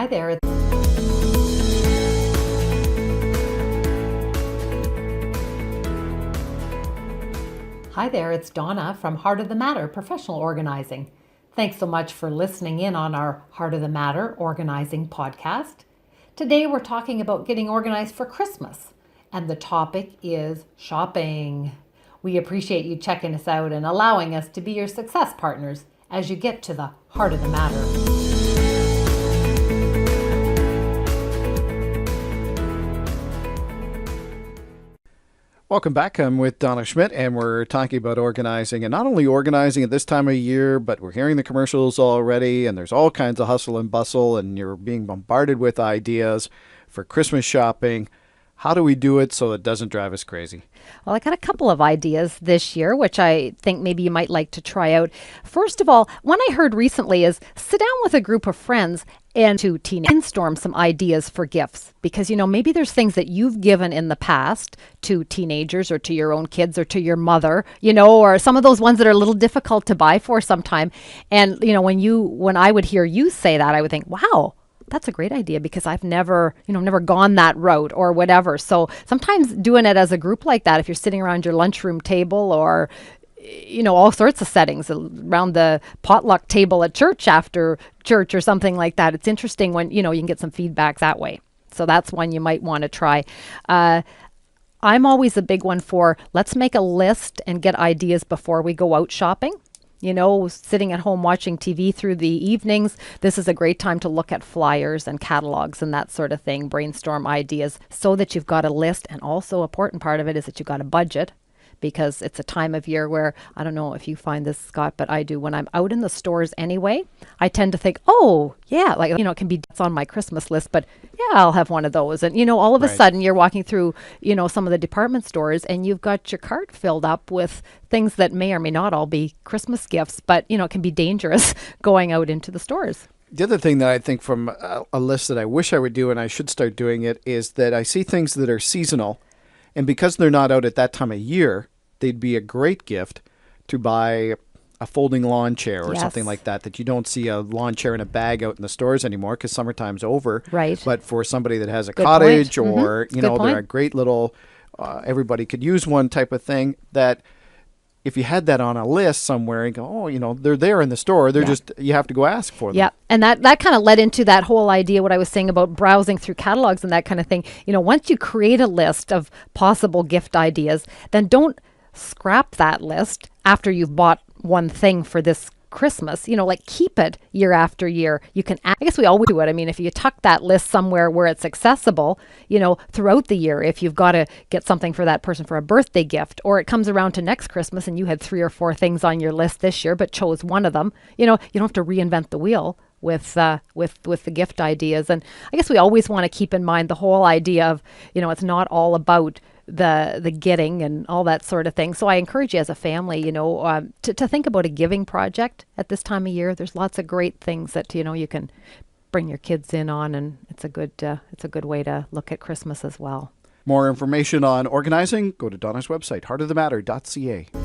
Hi there. Hi there, it's Donna from Heart of the Matter Professional Organizing. Thanks so much for listening in on our Heart of the Matter Organizing podcast. Today we're talking about getting organized for Christmas, and the topic is shopping. We appreciate you checking us out and allowing us to be your success partners as you get to the heart of the matter. Welcome back. I'm with Donna Schmidt, and we're talking about organizing, and not only organizing at this time of year, but we're hearing the commercials already, and there's all kinds of hustle and bustle, and you're being bombarded with ideas for Christmas shopping. How do we do it so it doesn't drive us crazy? Well, I got a couple of ideas this year, which I think maybe you might like to try out. First of all, one I heard recently is sit down with a group of friends and to brainstorm some ideas for gifts. Because, maybe there's things that you've given in the past to teenagers or to your own kids or to your mother, or some of those ones that are a little difficult to buy for sometime. And, when I would hear you say that, I would think, wow, that's a great idea because I've never gone that route or whatever. So sometimes doing it as a group like that, if you're sitting around your lunchroom table or, all sorts of settings around the potluck table at church after church or something like that, it's interesting when, you can get some feedback that way. So that's one you might want to try. I'm always a big one for let's make a list and get ideas before we go out shopping. Sitting at home watching TV through the evenings, this is a great time to look at flyers and catalogs and that sort of thing, brainstorm ideas so that you've got a list. And also an important part of it is that you've got a budget, because it's a time of year where, I don't know if you find this, Scott, but I do. When I'm out in the stores anyway, I tend to think, oh, yeah, it can be it's on my Christmas list, but yeah, I'll have one of those. And, all of a sudden you're walking through, some of the department stores and you've got your cart filled up with things that may or may not all be Christmas gifts, but, it can be dangerous going out into the stores. The other thing that I think from a list that I wish I would do, and I should start doing it, is that I see things that are seasonal, and because they're not out at that time of year, they'd be a great gift to buy a folding lawn chair or something like that you don't see a lawn chair in a bag out in the stores anymore because summertime's over. Right. But for somebody that has a Good cottage point. or, Mm-hmm. they're a great little, everybody could use one type of thing that if you had that on a list somewhere and go, they're there in the store. They're just, you have to go ask for them. Yeah. And that kind of led into that whole idea, what I was saying about browsing through catalogs and that kind of thing. Once you create a list of possible gift ideas, then don't scrap that list after you've bought one thing for this Christmas, keep it year after year. You can, I guess we always do it. I mean, if you tuck that list somewhere where it's accessible, throughout the year, if you've got to get something for that person for a birthday gift, or it comes around to next Christmas and you had 3 or 4 things on your list this year, but chose one of them, you don't have to reinvent the wheel with the gift ideas. And I guess we always want to keep in mind the whole idea of, it's not all about the getting and all that sort of thing. So I encourage you as a family, to think about a giving project at this time of year. There's lots of great things that, you can bring your kids in on, and it's a good way to look at Christmas as well. More information on organizing, go to Donna's website, heartofthematter.ca.